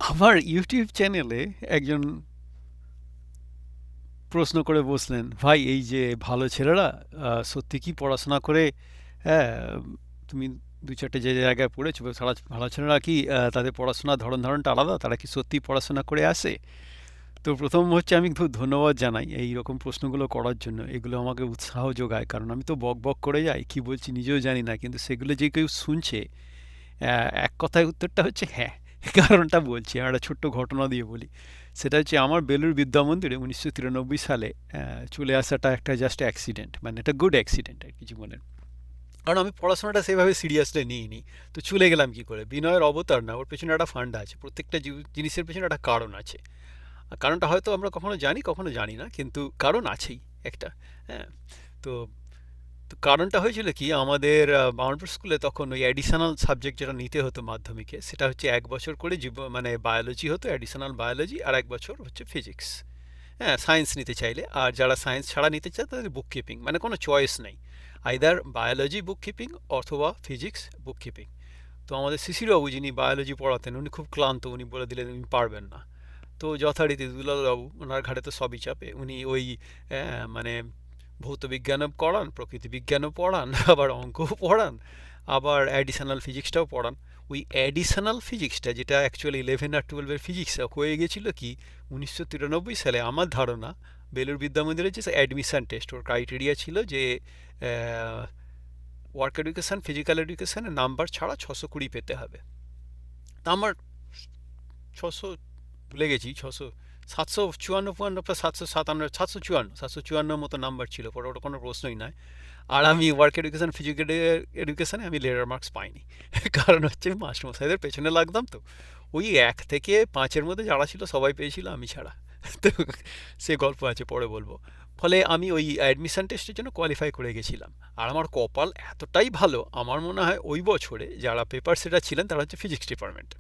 আমার ইউটিউব চ্যানেলে একজন প্রশ্ন করে বসলেন, ভাই এই যে ভালো ছেলেরা সত্যি কি পড়াশোনা করে, হ্যাঁ, তুমি দু চারটে যে জায়গায় পড়েছো, সারা ভালো ছেলেরা কি তাদের পড়াশোনার ধরনটা আলাদা, তারা কি সত্যি পড়াশোনা করে আসে? তো প্রথম হচ্ছে আমি খুব ধন্যবাদ জানাই এই রকম প্রশ্নগুলো করার জন্য। এগুলো আমাকে উৎসাহ যোগায়, কারণ আমি তো বক বক করে যাই, কি বলছি নিজেও জানি না, কিন্তু সেগুলো যে কেউ শুনছে, এক কথায় উত্তরটা হচ্ছে হ্যাঁ। কারণটা বলছি, আমার একটা ছোট্ট ঘটনা দিয়ে বলি। সেটা হচ্ছে আমার বেলুড় বিদ্যা মন্দিরে 1993 সালে চলে আসাটা একটা জাস্ট অ্যাক্সিডেন্ট, মানে একটা গুড অ্যাক্সিডেন্ট আর কি জীবনের। কারণ আমি পড়াশোনাটা সেভাবে সিরিয়াসলি নিইনি। তো চলে গেলাম কি করে? বিনয়ের অবতার না, ওর পেছনে একটা ফান্ডা আছে, প্রত্যেকটা জিনিসের পেছনে একটা কারণ আছে। আর কারণটা হয়তো আমরা কখনো জানি কখনো জানি না, কিন্তু কারণ আছেই একটা। হ্যাঁ। তো তো কারণটা হয়েছিল কি, আমাদের বার্নপুর স্কুলে তখন ওই অ্যাডিশনাল সাবজেক্ট যেটা নিতে হতো মাধ্যমিকে, সেটা হচ্ছে এক বছর করে মানে বায়োলজি হতো, অ্যাডিশনাল বায়োলজি, আর এক বছর হচ্ছে ফিজিক্স। হ্যাঁ, সায়েন্স নিতে চাইলে, আর যারা সায়েন্স ছাড়া নিতে চায় তাদের বুক কিপিং, মানে কোনো চয়েস নেই, আইদার বায়োলজি বুক কিপিং অথবা ফিজিক্স বুক কিপিং। তো আমাদের শিশির বাবু যিনি বায়োলজি পড়াতেন, উনি খুব ক্লান্ত, উনি বলে দিলেন উনি পারবেন না। তো যথারীতি দুলালবাবু, ওনার ঘাড়ে তো সবই চাপে, উনি ওই মানে ভৌত বিজ্ঞানও করান, প্রকৃতি বিজ্ঞানও পড়ান, আবার অঙ্কও পড়ান, আবার অ্যাডিশনাল ফিজিক্সটাও পড়ান। ওই অ্যাডিশনাল ফিজিক্সটা, যেটা অ্যাকচুয়ালি 11 আর 12-এর ফিজিক্স, হয়ে গেছিল কি 1993 সালে, আমার ধারণা, বেলুর বিদ্যা মন্দিরের যে অ্যাডমিশন টেস্ট, ওর ক্রাইটেরিয়া ছিল যে ওয়ার্ক এডুকেশন, ফিজিক্যাল এডুকেশনের নাম্বার ছাড়া 620 পেতে হবে। তা আমার 600, ভুলে গেছি, 754 প্লাস 757, 754 মতো নাম্বার ছিল, পরে ওটা কোনো প্রশ্নই নয়। আর আমি ওয়ার্ক এডুকেশন, ফিজিক্যাল এডুকেশনে আমি লেটার মার্কস পাইনি। কারণ হচ্ছে আমি মাস্টারমশাইদের পেছনে লাগতাম তো। ওই 1 থেকে 5-এর মধ্যে যারা ছিল সবাই পেয়েছিল, আমি ছাড়া। তো সে গল্প আছে, পরে বলবো। ফলে আমি ওই অ্যাডমিশন টেস্টের জন্য কোয়ালিফাই করে গেছিলাম। আর আমার কপাল এতটাই ভালো, আমার মনে হয় ওই বছরে যারা পেপার সেটার ছিলেন তারা হচ্ছে ফিজিক্স ডিপার্টমেন্ট।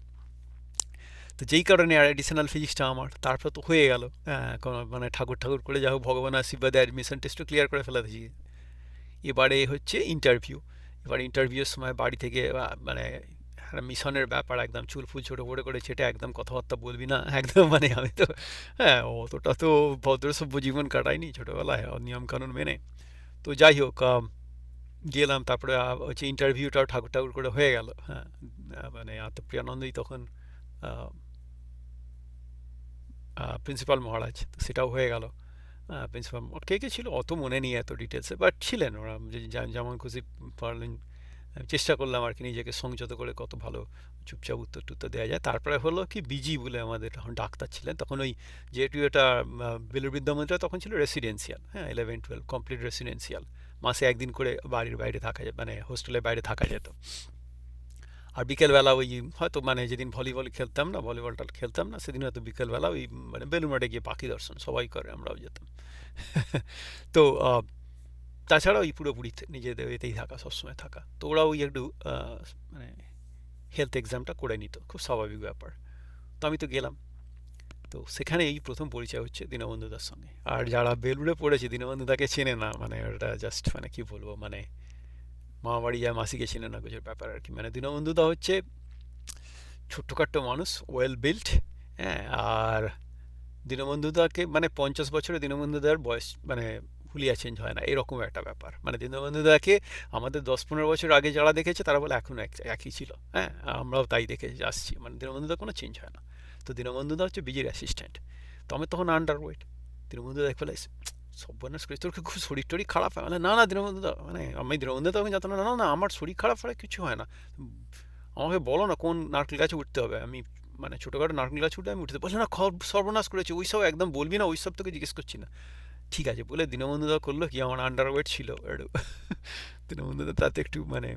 তো যেই কারণে আর অ্যাডিশনাল ফিজিক্সটা আমার তারপর তো হয়ে গেল। হ্যাঁ, কোনো মানে ঠাকুর ঠাকুর করে, যা হোক ভগবানের আশীর্বাদে অ্যাডমিশন টেস্টও ক্লিয়ার করে ফেলেছি। এবারে হচ্ছে ইন্টারভিউ। এবার ইন্টারভিউর সময় বাড়ি থেকে মানে একটা মিশনের ব্যাপার, একদম চুল ফুল ছোটো করে করে ছেটে, একদম কথাবার্তা বলবি না, একদম মানে আমি তো, হ্যাঁ, অতটা তো ভদ্র সভ্য জীবন কাটাইনি ছোটোবেলায় নিয়ম কানুন মেনে। তো যাই হোক, গেলাম, তারপরে হচ্ছে ইন্টারভিউটাও ঠাকুর ঠাকুর করে হয়ে গেল। হ্যাঁ, মানে আত্মপ্রিয়ানন্দই তখন প্রিন্সিপাল মহারাজ, তো সেটাও হয়ে গেল। প্রিন্সিপাল কে কে ছিল অত মনে নেই এত ডিটেলসে, বাট ছিলেন ওরা, যেমন খুশি পারলেন। আমি চেষ্টা করলাম আর কি নিজেকে সংযত করে কত ভালো চুপচাপ উত্তর টুত্তর দেওয়া যায়। তারপরে হলো কি, বিজি বলে আমাদের তখন ডাক্তার ছিলেন, তখন ওই যেহেতু এটা বেলুড় বিদ্যামন্দিরটা তখন ছিল রেসিডেন্সিয়াল, হ্যাঁ, 11-12 কমপ্লিট রেসিডেন্সিয়াল। মাসে একদিন করে বাড়ির বাইরে থাকা যায়, মানে হোস্টেলের বাইরে থাকা যেত। আর বিকেলবেলা ওই হয়তো, মানে যেদিন ভলিবল খেলতাম না, ভলিবলটা খেলতাম না, সেদিন হয়তো বিকেলবেলা ওই মানে বেলুড় মাঠে গিয়ে পাখি দর্শন সবাই করে, আমরাও যেতাম। তো তাছাড়া ওই পুরোপুরি নিজেদের এতেই থাকা, সবসময় থাকা। তো ওরা ওই একটু মানে হেলথ এক্সামটা করে নিত, খুব স্বাভাবিক ব্যাপার। তো আমি তো গেলাম। তো সেখানে এই প্রথম পরিচয় হচ্ছে দীনবন্ধুদার সঙ্গে। আর যারা বেলুড়ে পড়েছে দীনবন্ধুদাকে চেনে না, মানে ওটা জাস্ট মানে কি বলবো, মানে মামাবাড়ি যায় মাসিকে চেনে না কিছু ব্যাপার আর কি। মানে দীনবন্ধুদা হচ্ছে ছোট্টখাট্ট মানুষ, ওয়েল বিল্ট। হ্যাঁ, আর দীনবন্ধুদাকে মানে 50 বছরে দীনবন্ধুদার বয়স মানে হুলিয়া চেঞ্জ হয় না, এরকম একটা ব্যাপার। মানে দীনবন্ধুদাকে আমাদের 10-15 বছর আগে যারা দেখেছে তারা বলে এখন একই ছিল। হ্যাঁ, আমরাও তাই দেখে আসছি, মানে দীনবন্ধুদা কোনো চেঞ্জ হয় না। তো দীনবন্ধুদা হচ্ছে বিজির অ্যাসিস্ট্যান্ট। তো আমি তখন আন্ডার ওয়েট। দীনবন্ধু দেখ ফেলে, সর্বনাশ করে, তোর কি খুব শরীর টরীর খারাপ হয়? মানে না না দীনবন্ধুদা, মানে আমি দীনবন্ধু তখন জানতাম না, না না আমার শরীর খারাপ হয় কিছু হয় না, আমাকে বলো না কোন নারকেল গাছে উঠতে হবে। আমি মানে ছোটোখাটো নারকেল গাছ উঠে আমি উঠতে বলছি না, সর্বনাশ করেছে ওইসব একদম বলবি না, ওইসব তোকে জিজ্ঞেস করছি না। ঠিক আছে বলে দীনবন্ধুদা করলো কি, আমার আন্ডারওয়েট ছিল একটু। দীনবন্ধুদা তাতে একটু মানে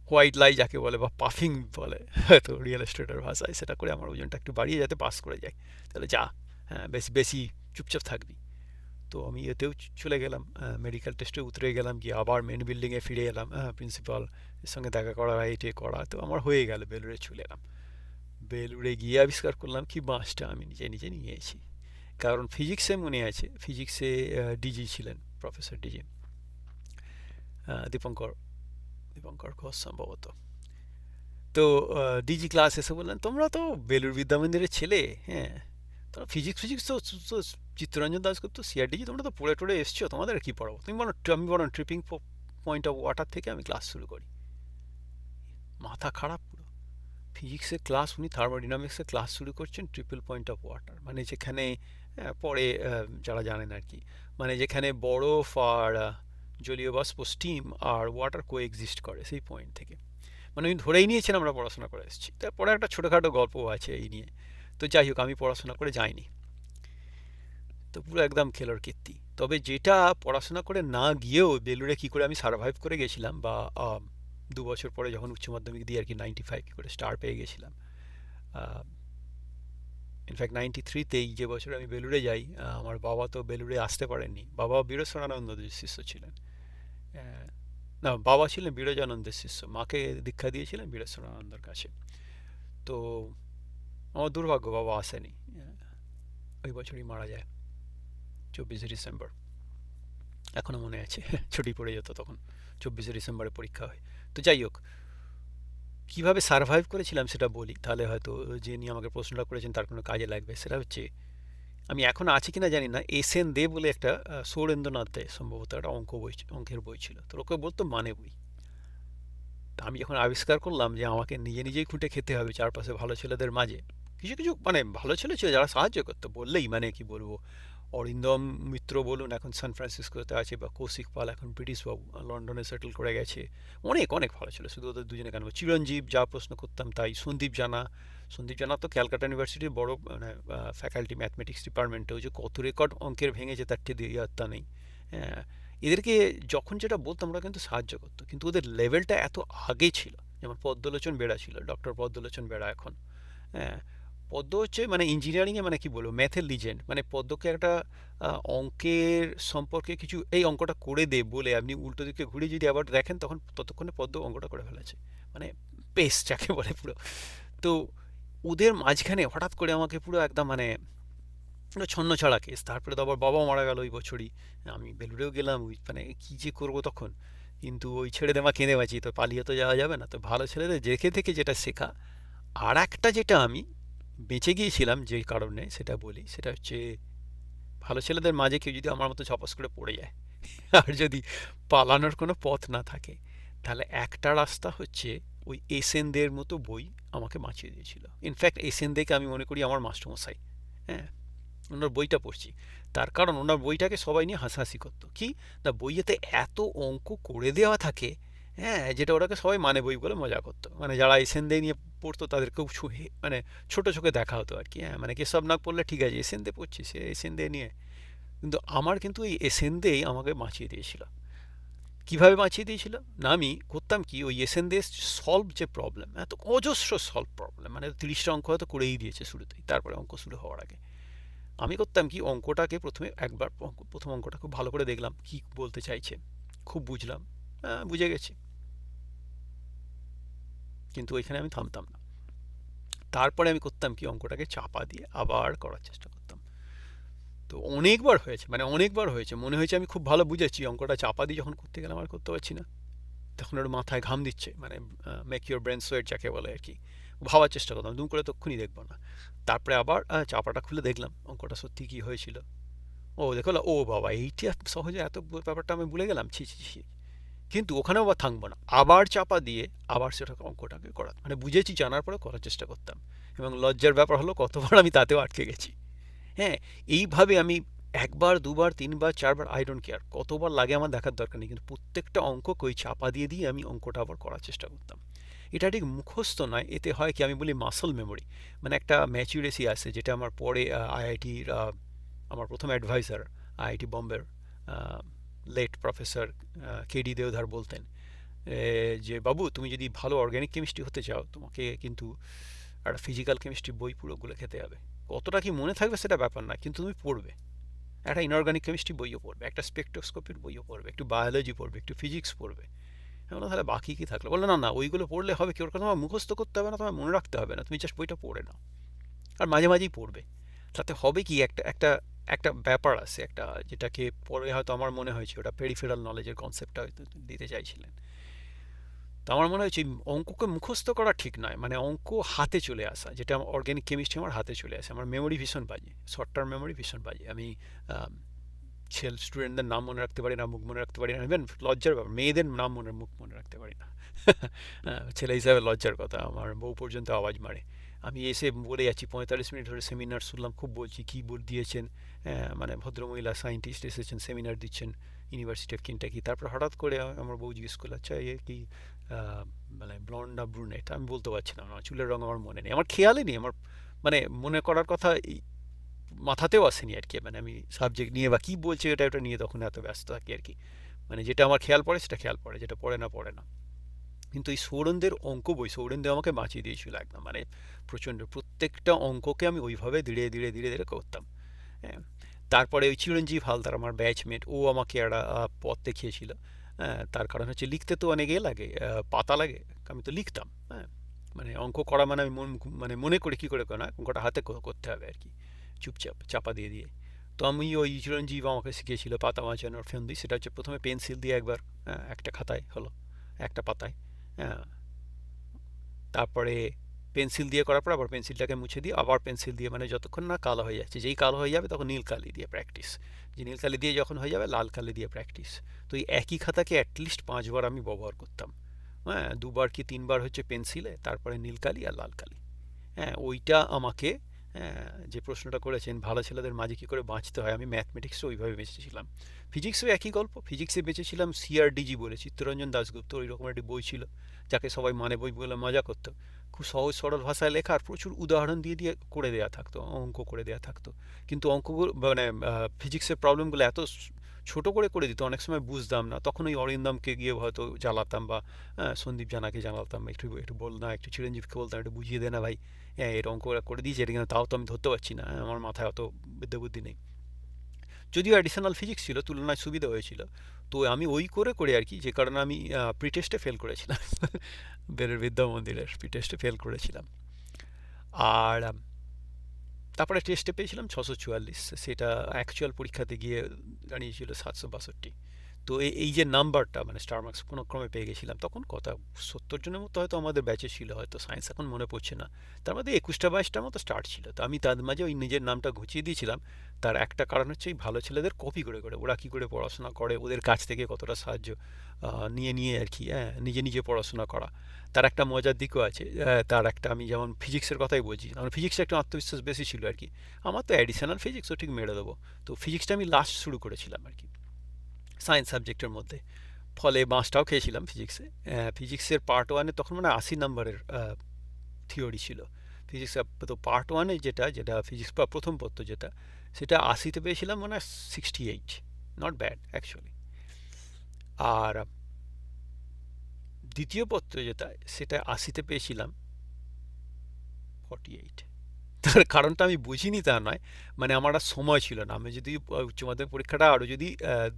হোয়াইট লাই যাকে বলে, বা পাফিং বলে হয়তো রিয়েল এস্টেটের ভাষায়, সেটা করে আমার ওজনটা একটু বাড়িয়ে যাতে পাস করে যায়। তাহলে যা, হ্যাঁ, বেশি বেশি চুপচাপ থাকবি। তো আমি এতেও চলে গেলাম, মেডিকেল টেস্টে উতরে গেলাম, গিয়ে আবার মেন বিল্ডিংয়ে ফিরে এলাম, প্রিন্সিপাল এর সঙ্গে দেখা করা, এটে করা, তো আমার হয়ে গেল, বেলুড়ে চলে এলাম। বেলুড়ে গিয়ে আবিষ্কার করলাম কি বাসটা আমি নিজে নিজে নিয়েছি। কারণ ফিজিক্সে মনে আছে, ফিজিক্সে ডিজি ছিলেন, প্রফেসর ডিজি, দীপঙ্কর, দীপঙ্কর ঘোষ সম্ভবত। তো ডিজি ক্লাস এসে বললেন, তোমরা তো বেলুড় বিদ্যামন্দিরের ছেলে, হ্যাঁ, তোমরা ফিজিক্স ফিজিক্স তো তো চিত্তরঞ্জন দাশগুপ্ত সিআরডিজি তোমরা তো পড়ে টড়ে এসছো, তোমাদের আর কি পড়াবো, তুমি বলো আমি বলো ট্রিপিং পয়েন্ট অফ ওয়াটার থেকে আমি ক্লাস শুরু করি। মাথা খারাপ পুরো। ফিজিক্সের ক্লাস, উনি থার্মোডিনামিক্সের ক্লাস শুরু করছেন ট্রিপল পয়েন্ট অফ ওয়াটার, মানে যেখানে পরে যারা জানেন আর কি, মানে যেখানে বরফ আর জলীয় বাষ্প স্টিম আর ওয়াটার কো এক্সিস্ট করে সেই পয়েন্ট থেকে। মানে উনি ধরেই নিয়েছেন আমরা পড়াশোনা করে এসেছি। তারপরে একটা ছোটোখাটো গল্পও আছে এই নিয়ে। তো যাই হোক, আমি পড়াশোনা করে যাইনি, তো পুরো একদম খেলোর কীর্তি। তবে যেটা পড়াশোনা করে না গিয়েও বেলুড়ে কী করে আমি সার্ভাইভ করে গেছিলাম, বা 2 বছর পরে যখন উচ্চ মাধ্যমিক দিয়ে আর কি 95 কী করে স্টার পেয়ে গেছিলাম। ইনফ্যাক্ট 93তেই যে বছর আমি বেলুড়ে যাই, আমার বাবা তো বেলুড়ে আসতে পারেননি। বাবা বীরেশ্বরানন্দের শিষ্য ছিলেন। আহ, না, বাবা ছিলেন বিরজানন্দের শিষ্য, মাকে দীক্ষা দিয়েছিলেন বীরেশ্বরানন্দের কাছে। তো আমার দুর্ভাগ্য, বাবা আসেনি। ওই বছরই মারা যায়, 24শে ডিসেম্বর। এখনও মনে আছে ছুটি পড়ে যেত তখন, 24শে ডিসেম্বরে পরীক্ষা হয়। তো যাই হোক, কীভাবে সার্ভাইভ করেছিলাম সেটা বলি, তাহলে হয়তো যে নিয়ে আমাকে প্রশ্নটা করেছেন তার কোনো কাজে লাগবে। সেটা হচ্ছে, আমি এখন আছি কিনা জানি না, এস এন দে বলে একটা সৌরেন্দ্রনাথ দে সম্ভবত একটা অঙ্কের বই ছিল, তো ওকে বলতো মানে বই। তা আমি যখন আবিষ্কার করলাম যে আমাকে নিজে নিজেই খুঁটে খেতে হবে চারপাশে ভালো ছেলেদের মাঝে, কিছু কিছু মানে ভালো ছেলে ছিল যারা সাহায্য করতো, বললেই মানে কি বলবো, অরিন্দম মিত্র বলুন এখন সান ফ্রান্সিসকোতে আছে, বা কৌশিক পাল এখন ব্রিটিশ বাবু লন্ডনে সেটেল করে গেছে, অনেক অনেক ভালো ছিল, শুধু ওদের দুজনে কেন, চিরঞ্জীব যা প্রশ্ন করতাম তাই, সন্দীপ জানা তো ক্যালকাটা ইউনিভার্সিটির বড় মানে ফ্যাকাল্টি ম্যাথমেটিক্স ডিপার্টমেন্টে, ওই যে কত রেকর্ড অঙ্কের ভেঙেছে তার ঠিক ইয়াত্তা নেই। হ্যাঁ, এদেরকে যখন যেটা বলতাম ওরা কিন্তু সাহায্য করতো, কিন্তু ওদের লেভেলটা এত আগে ছিল। যেমন পদ্মলোচন বেড়া ছিল, ডক্টর পদ্মলোচন বেড়া এখন, হ্যাঁ, পদ্ম হচ্ছে মানে ইঞ্জিনিয়ারিংয়ে মানে কি বলবো ম্যাথের লিজেন্ড। মানে পদ্মকে একটা অঙ্কের সম্পর্কে কিছু এই অঙ্কটা করে দে বলে আপনি উল্টো দিকে ঘুরে যদি আবার দেখেন, তখন ততক্ষণে পদ্ম অঙ্কটা করে ফেলেছে, মানে পেস যাকে বলে পুরো। তো ওদের মাঝখানে হঠাৎ করে আমাকে পুরো একদম মানে পুরো ছন্ন ছাড়া কেস। তারপরে তো আবার বাবা মারা গেল ওই বছরই, আমি বেলুড়েও গেলাম, ওই মানে কী যে করবো তখন। কিন্তু ওই ছেড়ে দেওয়া কেঁদে বাঁচি, তো পালিয়ে তো যাওয়া যাবে না, তো ভালো ছেলেদের দেখে থেকে যেটা শেখা। আর একটা যেটা আমি বেঁচে গিয়েছিলাম যে কারণে সেটা বলি, সেটা হচ্ছে ভালো ছেলেদের মাঝে কেউ যদি আমার মতো ছপাস করে পড়ে যায় আর যদি পালানোর কোনো পথ না থাকে, তাহলে একটা রাস্তা হচ্ছে ওই এসেনদের মতো বই আমাকে বাঁচিয়ে দিয়েছিল। ইনফ্যাক্ট এসেনদেরকে আমি মনে করি আমার মাস্টারমশাই। হ্যাঁ, ওনার বইটা পড়ছি, তার কারণ ওনার বইটাকে সবাই নিয়ে হাসাহাসি করতো কি, না বইয়েতে এত অঙ্ক করে দেওয়া থাকে, হ্যাঁ, যেটা ওটাকে সবাই মানে বই বলে মজা করতো, মানে যারা এসেনদে নিয়ে পড়তো তাদেরকেও ছুঁয়ে মানে ছোট চোখে দেখা হতো আর কি। হ্যাঁ, মানে কেশব নাগ পড়লে ঠিক আছে, এসেনদে পড়ছি, সে এসেনদে নিয়ে। কিন্তু আমার কিন্তু এই এসেনদেই আমাকে বাঁচিয়ে দিয়েছিল। কিভাবে বাঁচিয়ে দিয়েছিল না, আমি করতাম কি, ওই এসেনদে সলভ যে প্রবলেম, এত অজস্র সলভ প্রবলেম, মানে 30টা অঙ্ক হয়তো করেই দিয়েছে শুরুতেই, তারপরে অঙ্ক শুরু হওয়ার আগে আমি করতাম কি, অঙ্কটাকে প্রথমে একবার প্রথম অঙ্কটা খুব ভালো করে দেখলাম কি বলতে চাইছে, খুব বুঝলাম, বুঝে গেছি, কিন্তু ওইখানে আমি থামতাম না। তারপরে আমি করতাম কি, অঙ্কটাকে চাপা দিয়ে আবার করার চেষ্টা করতাম। তো অনেকবার হয়েছে, মানে অনেকবার হয়েছে, মনে হয়েছে আমি খুব ভালো বুঝেছি, অঙ্কটা চাপা দিয়ে যখন করতে গেলাম আর করতে পারছি না, তখন ওর মাথায় ঘাম দিচ্ছে, মানে মেক ইউর ব্রেন সোয়েট যাকে বলে আর কি, ভাবার চেষ্টা করতাম, দুম করে তক্ষুনি দেখবো না। তারপরে আবার চাপাটা খুলে দেখলাম অঙ্কটা সত্যি কি হয়েছিল। ও দেখো, ও বাবা এইটা সহজে এত ব্যাপারটা আমি ভুলে গেলাম, ছি ছি ছি। কিন্তু ওখানেও আবার থাকবো না, আবার চাপা দিয়ে আবার সেটা অঙ্কটাকে করা, মানে বুঝেছি জানার পরে করার চেষ্টা করতাম। এবং লজ্জার ব্যাপার হলো কতবার আমি তাতেও আটকে গেছি। হ্যাঁ, এইভাবে আমি একবার দুবার তিনবার চারবার, আই ডোন্ট কেয়ার কতবার লাগে আমার দেখার দরকার নেই, কিন্তু প্রত্যেকটা অঙ্ককে ওই চাপা দিয়ে দিয়ে আমি অঙ্কটা আবার করার চেষ্টা করতাম। এটা ঠিক মুখস্থ নয়, এতে হয় কি আমি বলি মাসল মেমোরি, মানে একটা ম্যাচুরেসি আছে, যেটা আমার পরে আইআইটির আমার প্রথম অ্যাডভাইজার আইআইটি বম্বের লেট প্রফেসর কেডি দেওধার বলতেন, যে বাবু তুমি যদি ভালো অর্গ্যানিক কেমিস্ট্রি হতে চাও, তোমাকে কিন্তু একটা ফিজিক্যাল কেমিস্ট্রি বই পুরোগুলো খেতে হবে। কতটা কি মনে থাকবে সেটা ব্যাপার না, কিন্তু তুমি পড়বে, একটা ইনঅর্গানিক কেমিস্ট্রি বইও পড়বে, একটা স্পেকট্রোস্কোপির বইও পড়বে, একটু বায়োলজি পড়বে, একটু ফিজিক্স পড়বে। আমি বললাম তাহলে বাকি কি থাকলো, বললো না না ওইগুলো পড়লে হবে কি, ওর কথা তোমার মুখস্থ করতে হবে না, তোমার মনে রাখতে হবে না, তুমি জাস্ট বইটা পড়ে নাও, আর মাঝে মাঝেই পড়বে। তাতে হবে কি, একটা একটা একটা ব্যাপার আছে একটা, যেটাকে পরে হয়তো আমার মনে হয়েছে ওটা পেরিফেরাল নলেজের কনসেপ্টটা হয়তো দিতে চাইছিলেন। তো আমার মনে হচ্ছে অঙ্ককে মুখস্থ করা ঠিক নয়, মানে অঙ্ক হাতে চলে আসা, যেটা আমার অর্গ্যানিক কেমিস্ট্রি আমার হাতে চলে আসে। আমার মেমোরি ভীষণ বাজে, শর্ট টার্ম মেমোরি ভীষণ বাজে। আমি ছেলে স্টুডেন্টদের নাম মনে রাখতে পারি না, মুখ মনে রাখতে পারি না, ইভেন লজ্জার ব্যাপার মেয়েদের নাম মুখ মনে রাখতে পারি না। ছেলে হিসাবে লজ্জার কথা, আমার বউ পর্যন্ত আওয়াজ মারে। আমি এসে বলে যাচ্ছি 45 মিনিট ধরে সেমিনার শুনলাম, খুব বলছি কী দিয়েছেন, মানে ভদ্রমহিলা সায়েন্টিস্ট এসেছেন সেমিনার দিচ্ছেন ইউনিভার্সিটি অফ কিনটাকি। তারপর হঠাৎ করে আমার বউ জিজ্ঞেস করলো, আচ্ছা এ কি মানে ব্লন্ড না ব্রুনেট? আমি বলতে পারছি না, আমার চুলের রঙ আমার মনে নেই, আমার খেয়ালই নেই, আমার মানে মনে করার কথা মাথাতেও আসেনি আর কি। মানে আমি সাবজেক্ট নিয়ে বা কী বলছে এটা ওটা নিয়ে তখন এত ব্যস্ত থাকি আর কি। মানে যেটা আমার খেয়াল পড়ে সেটা খেয়াল পড়ে, যেটা পড়ে না পড়ে না। কিন্তু এই সৌরেনদের অঙ্ক বই, সৌরেনদেব আমাকে বাঁচিয়ে দিয়েছিল একদম, মানে প্রচণ্ড প্রত্যেকটা অঙ্ককে আমি ওইভাবে ধীরে ধীরে ধীরে ধীরে করতাম। হ্যাঁ, তারপরে ওই চিরঞ্জীব হালদার আমার ব্যাচমেট, ও আমাকে একটা পথ দেখিয়েছিল। হ্যাঁ, তার কারণ হচ্ছে লিখতে তো অনেক লাগে, পাতা লাগে, আমি তো লিখতাম। হ্যাঁ, মানে অঙ্ক করা মানে আমি মানে মনে করে কী করে না, অঙ্কটা হাতে করতে হবে আর কি, চুপচাপ চাপা দিয়ে দিয়ে। তো আমি ওই চিরঞ্জীব আমাকে শিখিয়েছিল পাতা বাঁচানোর ফন্দি, সেটা হচ্ছে প্রথমে পেন্সিল দিয়ে একবার, একটা খাতায় হলো, একটা পাতায়, হ্যাঁ, তারপরে পেন্সিল দিয়ে করার পর আবার পেন্সিলটাকে মুছে দিয়ে আবার পেন্সিল দিয়ে, মানে যতক্ষণ না কালো হয়ে যাচ্ছে, যেই কালো হয়ে যাবে তখন নীল কালি দিয়ে প্র্যাকটিস, যে নীল কালি দিয়ে যখন হয়ে যাবে লাল কালি দিয়ে প্র্যাকটিস। তো এই একই খাতাকে অ্যাটলিস্ট 5 বার আমি ব্যবহার করতাম। হ্যাঁ, 2 বার কি 3 বার হচ্ছে পেন্সিলে, তারপরে নীল কালি আর লাল কালি। হ্যাঁ, ওইটা আমাকে, যে প্রশ্নটা করেছেন ভালো ছেলেদের মাঝে কী করে বাঁচতে হয়, আমি ম্যাথমেটিক্সে ওইভাবে বেঁচেছিলাম। ফিজিক্সেও একই গল্প, ফিজিক্সে বেঁচেছিলাম সিআরডিজি বলে, চিত্তরঞ্জন দাশগুপ্ত ওই রকম একটি বই ছিল, যাকে সবাই মানে বই বলে মজা করতো। খুব সহজ সরল ভাষায় লেখা আর প্রচুর উদাহরণ দিয়ে দিয়ে করে দেওয়া থাকতো, অঙ্ক করে দেওয়া থাকতো। কিন্তু অঙ্কগুলো মানে ফিজিক্সের প্রবলেমগুলো এত ছোট করে করে দিত, অনেক সময় বুঝতাম না, তখন ওই অরিন্দমকে গিয়ে হয়তো জ্বালাতাম, বা সন্দীপ জানাকে জানাতাম, একটু একটু বল না, একটু চিরঞ্জীবকে বলতাম একটু বুঝিয়ে দে না ভাই, হ্যাঁ এর অঙ্ক ওরা করে দিয়েছে, এটা কিন্তু তাও তো আমি ধরতে পারছি না, আমার মাথায় অত বিদ্যা বুদ্ধি নেই। যদিও অ্যাডিশনাল ফিজিক্স ছিল, তুলনায় সুবিধা হয়েছিল। তো আমি ওই করে করে আর কি, যে কারণে আমি প্রি টেস্টে ফেল করেছিলাম। বেরের বিদ্যা মন্দিরের প্রি টেস্টে ফেল করেছিলাম। আর তারপরে টেস্টে পেয়েছিলাম 644, সেটা অ্যাকচুয়াল পরীক্ষাতে গিয়ে দাঁড়িয়েছিল 762। তো এই যে নাম্বারটা মানে স্টার মার্কস কোনো ক্রমে পেয়ে গেছিলাম, তখন কথা 70 জনের মতো হয়তো আমাদের ব্যাচে ছিল, হয়তো সায়েন্স এখন মনে পড়ছে না। তার মধ্যে 21টা 22টার মতো স্টার্ট ছিল, তো আমি তার মাঝে ওই নিজের নামটা ঘুচিয়ে দিয়েছিলাম। তার একটা কারণ হচ্ছে এই ভালো ছেলেদের কপি করে করে ওরা কী করে পড়াশোনা করে, ওদের কাছ থেকে কতটা সাহায্য নিয়ে নিয়ে আর কি, হ্যাঁ নিজে নিজে পড়াশোনা করা। তার একটা মজার দিকও আছে, তার একটা, আমি যেমন ফিজিক্সের কথাই বলছি, আমার ফিজিক্সে একটা আত্মবিশ্বাস বেশি ছিল আর কি, আমার তো অ্যাডিশনাল ফিজিক্সও ঠিক মেরে দেবো। তো ফিজিক্সটা আমি লাস্ট শুরু করেছিলাম আর কি সায়েন্স সাবজেক্টের মধ্যে, ফলে বাঁশটাও খেয়েছিলাম ফিজিক্সে। ফিজিক্সের পার্ট ওয়ানে তখন মানে 80 নম্বরের থিওরি ছিল ফিজিক্স। তো পার্ট ওয়ানে যেটা যেটা ফিজিক্স বা প্রথম পত্র যেটা, সেটা 80তে পেয়েছিলাম মানে 68, নট ব্যাড অ্যাকচুয়ালি। আর দ্বিতীয় পত্র যেটা, সেটা 80তে পেয়েছিলাম 48। তার কারণটা আমি বুঝিনি তা নয়, মানে আমার আর সময় ছিল না। আমি যদি উচ্চ মাধ্যমিক পরীক্ষাটা আরও যদি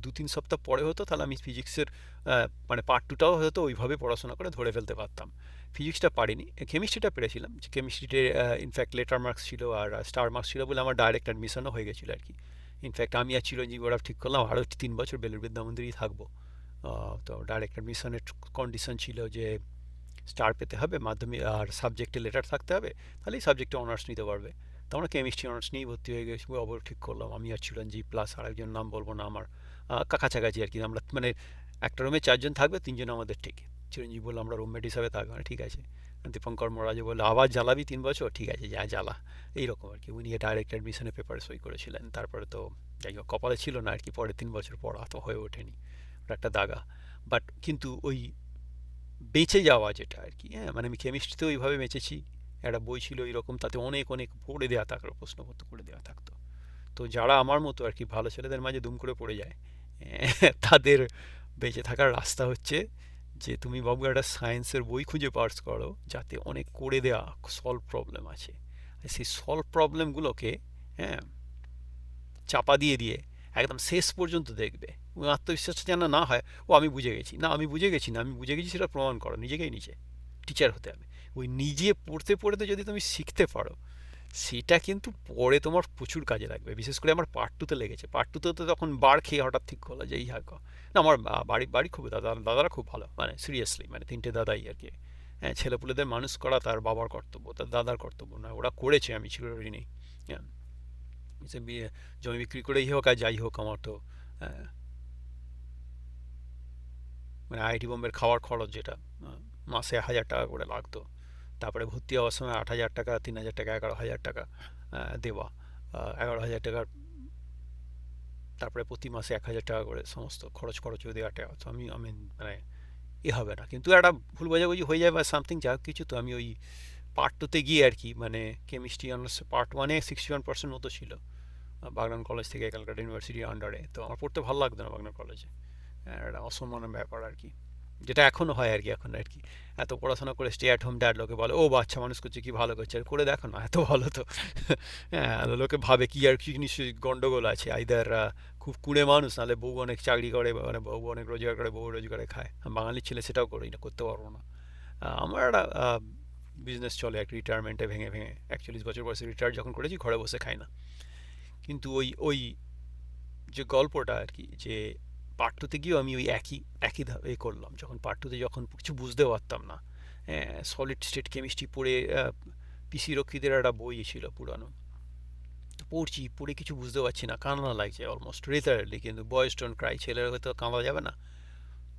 2-3 সপ্তাহ পরে হতো, তাহলে আমি ফিজিক্সের মানে পার্ট টুটাও হয়তো ওইভাবে পড়াশোনা করে ধরে ফেলতে পারতাম। ফিজিক্সটা পারিনি, কেমিস্ট্রিটা পেরেছিলাম, যে কেমিস্ট্রিতে ইনফ্যাক্ট লেটার মার্কস ছিল আর স্টার মার্কস ছিল বলে আমার ডাইরেক্ট অ্যাডমিশনও হয়ে গেছিলো আর কি। ইনফ্যাক্ট আমি আর চিরঞ্জীব ওরা ঠিক করলাম আরও 3 বছর বেলুড় বিদ্যা মন্দিরেই থাকবো। তো ডাইরেক্ট অ্যাডমিশনের কন্ডিশন ছিল যে স্টার পেতে হবে মাধ্যমিক, আর সাবজেক্টে লেটার থাকতে হবে, তাহলে এই সাবজেক্টে অনার্স নিতে পারবে। তো আমরা কেমিস্ট্রি অনার্স নিয়েই ভর্তি হয়ে গেছি, আবার ঠিক করলাম আমি আর চিরঞ্জীব প্লাস আরেকজন, নাম বলবো না আমার, কাছাকাছি আর কি। আমরা মানে একটা রুমে 4 জন থাকবে, 3 জন আমাদের ঠিক। চিরঞ্জীব বললো আমরা রুমমেট হিসাবে থাকবে, মানে ঠিক আছে। দীপঙ্কর মহারাজও বললো আবার জ্বালাবি 3 বছর, ঠিক আছে যা জ্বালা, এইরকম আর কি। উনি ডাইরেক্ট অ্যাডমিশনে পেপারে সই করেছিলেন। তারপরে তো যাই হোক কপালে ছিল না আর কি, পরে 3 বছর পড়া তো হয়ে ওঠেনি, ওটা একটা দাগা। বাট কিন্তু ওই বেঁচে যাওয়া যেটা আর কি, হ্যাঁ মানে আমি কেমিস্ট্রিতেও ওইভাবে বেঁচেছি। একটা বই ছিল এরকম, তাতে অনেক অনেক পড়ে দেওয়া থাকতো, প্রশ্নপত্র করে দেওয়া থাকতো। তো যারা আমার মতো আর কি ভালো ছেলেদের মাঝে দুম করে পড়ে যায়, তাদের বেঁচে থাকার রাস্তা হচ্ছে যে তুমি বাবু একটা সায়েন্সের বই খুঁজে পার্স করো, যাতে অনেক করে দেওয়া সলভ প্রবলেম আছে। আর সেই সলভ প্রবলেমগুলোকে, হ্যাঁ, চাপা দিয়ে দিয়ে একদম শেষ পর্যন্ত দেখবে। ওই আত্মবিশ্বাসটা যেন না হয় ও আমি বুঝে গেছি, না আমি বুঝে গেছি না, আমি বুঝে গেছি সেটা প্রমাণ করো নিজেকেই নিজে। টিচার হতে হবে, ওই নিজে পড়তে পড়তে যদি তুমি শিখতে পারো, সেটা কিন্তু পরে তোমার প্রচুর কাজে লাগবে, বিশেষ করে আমার পার্ট টুতে লেগেছে। পার্ট টুতে তো তখন বার খেয়ে হঠাৎ ঠিক হলো যে এই হাগ না, আমার বাড়ি বাড়ি খুব দাদারা খুব ভালো, মানে সিরিয়াসলি, মানে তিনটে দাদাই আর কি। হ্যাঁ, ছেলেপুলেদের মানুষ করা তার বাবার কর্তব্য, তার দাদার কর্তব্য না, ওরা করেছে, আমি ছিল ঋণী। হ্যাঁ, সে জমি বিক্রি করেই হোক আর যাই হোক, আমার তো আহ, মানে আইআইটি বোম্বের খাওয়ার খরচ যেটা মাসে 1,000 টাকা করে লাগতো, তারপরে ভর্তি হওয়ার সময় 8,000 টাকা, 3,000 টাকা, 11,000 টাকা দেওয়া, 11,000 টাকার, তারপরে প্রতি মাসে 1,000 টাকা করে সমস্ত খরচ খরচও দেওয়াটা, তো আমি আমি মানে হবে না, কিন্তু একটা ভুল বোঝাবুঝি হয়ে যায় বা সামথিং, যা হোক কিছু, তো আমি ওই পার্ট টুতে গিয়ে আর কি, মানে কেমিস্ট্রি অনার্স পার্ট ওয়ানে 61% মতো ছিল বাগনান কলেজ থেকে, ক্যালকাটা ইউনিভার্সিটির আন্ডারে, তো আমার পড়তে ভালো লাগতো না বাগনান কলেজে। একটা অসম্মানের ব্যাপার আর কি, যেটা এখনো হয় আর কি, এখন আর কি এত পড়াশোনা করে স্টে অ্যাট হোম ড্যাড, লোকে বলে ও বাচ্চা মানুষ করছে কি ভালো করছে, আর করে দেখো না এত ভালো তো। হ্যাঁ, আর লোকে ভাবে কি আর কি নিশ্চয়ই গন্ডগোল আছে, আইদার খুব কুঁড়ে মানুষ, নাহলে বউ অনেক চাকরি করে, মানে বউ অনেক রোজগার করে, বউ রোজগারে খায়, বাঙালির ছেলে সেটাও করেই না, করতে পারবো না। আমার একটা বিজনেস চলে এক রিটায়ারমেন্টে, ভেঙে ভেঙে 41 বছর বয়সে রিটায়ার যখন করেছি, ঘরে বসে খাই না। কিন্তু ওই ওই যে গল্পটা আর কি, যে পার্ট টুতে গিয়েও আমি ওই একই একই করলাম, যখন পার্ট টুতে যখন কিছু বুঝতে পারতাম না, সলিড স্টেট কেমিস্ট্রি পড়ে, পিসি রক্ষিতের একটা বই ছিল পুরানো, তো পড়ছি, পড়ে কিছু বুঝতে পারছি না, কান্না লাগছে অলমোস্ট রেতারলি, কিন্তু বয়েজ ডোন্ট ক্রাই, ছেলের হয়তো কাঁদা যাবে না।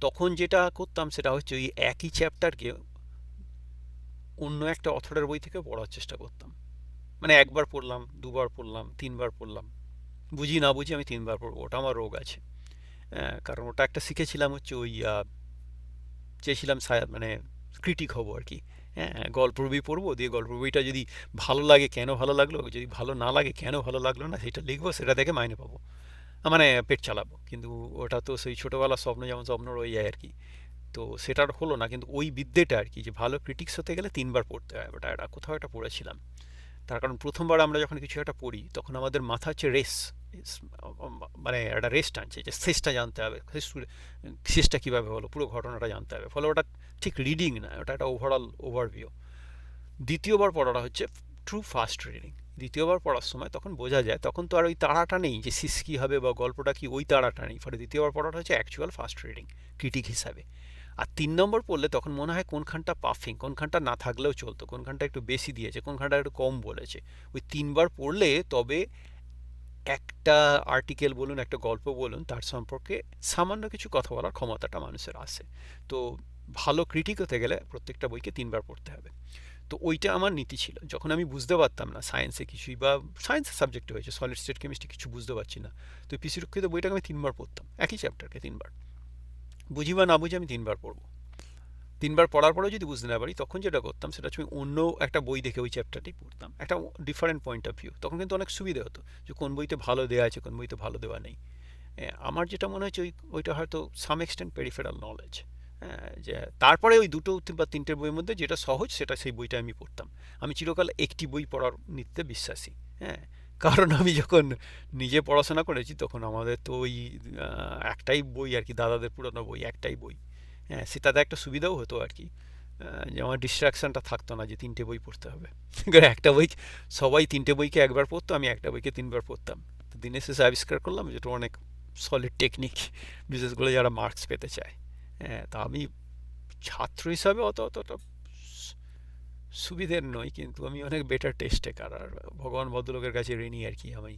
তখন যেটা করতাম সেটা হচ্ছে ওই একই চ্যাপ্টারকে অন্য একটা অথরের বই থেকে পড়ার চেষ্টা করতাম, মানে একবার পড়লাম, দুবার পড়লাম, তিনবার পড়লাম, বুঝি না বুঝি আমি তিনবার পড়বো, ওটা আমার রোগ আছে। কারণ ওটা একটা শিখেছিলাম হচ্ছে ওই চেয়েছিলাম মানে ক্রিটিক হব আর কি। হ্যাঁ, গল্প বই পড়বো, দিয়ে গল্প বইটা যদি ভালো লাগে কেন ভালো লাগলো, যদি ভালো না লাগে কেন ভালো লাগলো না, সেটা লিখবো, সেটা দেখে মাইনে পাবো, মানে পেট চালাবো। কিন্তু ওটা তো সেই ছোটোবেলার স্বপ্ন, যেমন স্বপ্ন রয়ে যায় আর কি। তো সেটা আর হলো না, কিন্তু ওই বিদ্যেটা আর কি, যে ভালো ক্রিটিক্স হতে গেলে তিনবার পড়তে হয়, ওটা একটা কোথাও একটা পড়েছিলাম। তার কারণ প্রথমবার আমরা যখন কিছু একটা পড়ি, তখন আমাদের মাথা হচ্ছে রেস, মানে একটা রেস টানছে, যে শেষটা জানতে হবে, শেষটা কীভাবে হলো, পুরো ঘটনাটা জানতে হবে, ফলে ওটা ঠিক রিডিং না, ওটা একটা ওভারঅল ওভারভিউ। দ্বিতীয়বার পড়াটা হচ্ছে ট্রু ফাস্ট রিডিং। দ্বিতীয়বার পড়ার সময় তখন বোঝা যায়, তখন তো আর ওই তাড়াটা নেই যে শেষ কী হবে বা গল্পটা কি, ওই তাড়াটা নেই, ফলে দ্বিতীয়বার পড়াটা হচ্ছে অ্যাকচুয়াল ফাস্ট রিডিং, ক্রিটিক হিসাবে। আর 3 নম্বর পড়লে তখন মনে হয় কোনখানটা পাফিং, কোনখানটা না থাকলেও চলতো, কোনখানটা একটু বেশি দিয়েছে, কোনখানটা একটু কম বলেছে। ওই 3বার পড়লে তবে একটা আর্টিকেল বলুন, একটা গল্প বলুন, তার সম্পর্কে সামান্য কিছু কথা বলার ক্ষমতাটা মানুষের আসে। তো ভালো ক্রিটিক হতে গেলে প্রত্যেকটা বইকে 3বার পড়তে হবে। তো ওইটা আমার নীতি ছিল, যখন আমি বুঝতে পারতাম না সায়েন্সে কিছুই, বা সায়েন্সের সাবজেক্টে হয়েছে সলিড স্টেট কেমিস্ট্রি কিছু বুঝতে পারছি না, তো পিসি রক্ষিত বইটাকে আমি 3বার পড়তাম, একই চ্যাপ্টারকে 3বার, বুঝি বা না বুঝি আমি 3বার পড়বো। 3বার পড়ার পরেও যদি বুঝতে না পারি, তখন যেটা করতাম সেটা হচ্ছে আমি অন্য একটা বই দেখে ওই চ্যাপ্টারটি পড়তাম, একটা ডিফারেন্ট পয়েন্ট অফ ভিউ, তখন কিন্তু অনেক সুবিধা হতো, যে কোন বইতে ভালো দেওয়া আছে, কোন বইতে ভালো দেওয়া নেই। আমার যেটা মনে হচ্ছে ওইটা হয়তো সাম এক্সটেন্ট পেরিফেরাল নলেজ। হ্যাঁ, যে তারপরে ওই দুটো বা তিনটে বইয়ের মধ্যে যেটা সহজ, সেটা সেই বইটা আমি পড়তাম। আমি চিরকাল একটি বই পড়ার নিতে বিশ্বাসী। হ্যাঁ, কারণ আমি যখন নিজে পড়াশোনা করেছি, তখন আমাদের তো ওই একটাই বই আর কি, দাদাদের পুরনো বই, একটাই বই। হ্যাঁ, সেটাতে একটা সুবিধাও হতো আর কি, যে আমার ডিস্ট্রাকশনটা থাকতো না যে তিনটে বই পড়তে হবে। একটা বই, সবাই তিনটে বইকে একবার পড়তো, আমি একটা বইকে 3বার পড়তাম। তো দিনের শেষে আবিষ্কার করলাম যেটা অনেক সলিড টেকনিক, বিশেষ করে যারা মার্কস পেতে চায়। হ্যাঁ, তা আমি ছাত্র হিসাবে অতটা সুবিধের নই, কিন্তু আমি অনেক বেটার টেস্ট টেকার, আর ভগবান ভদ্রলোকের কাছে ঋণী আর কি আমি।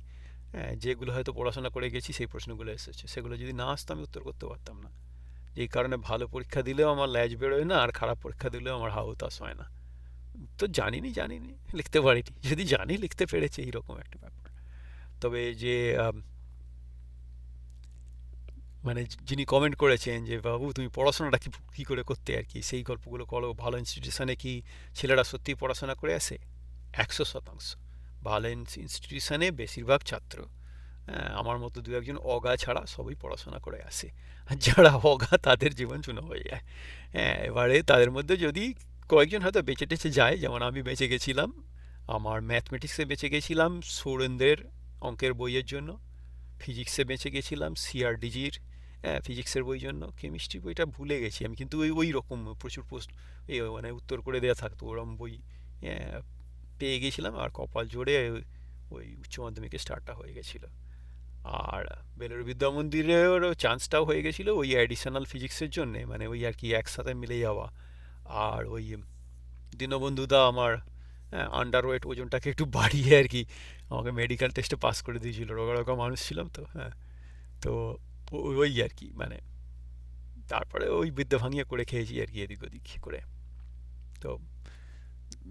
হ্যাঁ, যেগুলো হয়তো পড়াশোনা করে গেছি, সেই প্রশ্নগুলো এসেছে, সেগুলো যদি না আসতো আমি উত্তর করতে পারতাম না। এই কারণে ভালো পরীক্ষা দিলেও আমার ল্যাজ বেরোয় না, আর খারাপ পরীক্ষা দিলেও আমার হাহুতাশ হয় না। তো জানিনি লিখতে পারিনি, যদি জানি লিখতে পেরেছি, এইরকম একটা ব্যাপার। তবে যে মানে যিনি কমেন্ট করেছেন যে বাবু তুমি পড়াশোনাটা কি কী করে করতে আর কি, সেই গল্পগুলো করো, ভালো ইনস্টিটিউশনে কি ছেলেরা সত্যিই পড়াশোনা করে আসে? 100%। ভালো ইনস্টিটিউশনে বেশিরভাগ ছাত্র, আমার মতো দু একজন অগা ছাড়া সবই পড়াশোনা করে আসে। আর যারা অগা তাদের জীবন চূর্ণ হয়ে যায়। হ্যাঁ, এবারে তাদের মধ্যে যদি কয়েকজন হয়তো বেঁচে টেঁচে যায়, যেমন আমি বেঁচে গেছিলাম, আমার ম্যাথমেটিক্সে বেঁচে গেছিলাম সৌরেন্দ্রের অঙ্কের বইয়ের জন্য, ফিজিক্সে বেঁচে গেছিলাম সিআরডিজির ফিজিক্সের বই জন্য, কেমিস্ট্রি বইটা ভুলে গেছি আমি, কিন্তু ওই ওই রকম প্রচুর মানে উত্তর করে দেওয়া থাকতো ওরম বই। পেয়ে গেছিলাম, আর কপাল জোরে ওই ওই উচ্চ মাধ্যমিকের স্টার্টটা হয়ে গেছিলো। আর বেলুড় বিদ্যা মন্দিরেরও চান্সটাও হয়ে গেছিলো ওই অ্যাডিশনাল ফিজিক্সের জন্যে, মানে ওই আর কি একসাথে মিলে যাওয়া। আর ওই দীনবন্ধু দা আমার আন্ডার ওয়েট ওজনটাকে একটু বাড়িয়ে আর কি আমাকে মেডিকেল টেস্টে পাস করে দিয়েছিল, রোগা রোগা মানুষ ছিলাম তো, হ্যাঁ। তো ওই আর কি মানে তারপরে ওই বিদ্যা ভাঙিয়ে করে খেয়েছি আর কি এদিক ওদিক করে। তো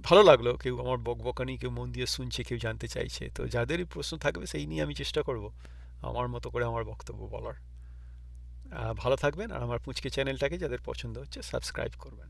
ভালো লাগলো কেউ আমার বকবকানি কেউ মন দিয়ে শুনছে, কেউ জানতে চাইছে, তো যাদেরই প্রশ্ন থাকবে সেই নিয়ে আমি চেষ্টা করব আমার মতো করে আমার বক্তব্য বলার। ভালো থাকবেন, আর আমার পুঁচকে চ্যানেলটাকে যাদের পছন্দ হচ্ছে সাবস্ক্রাইব করবেন।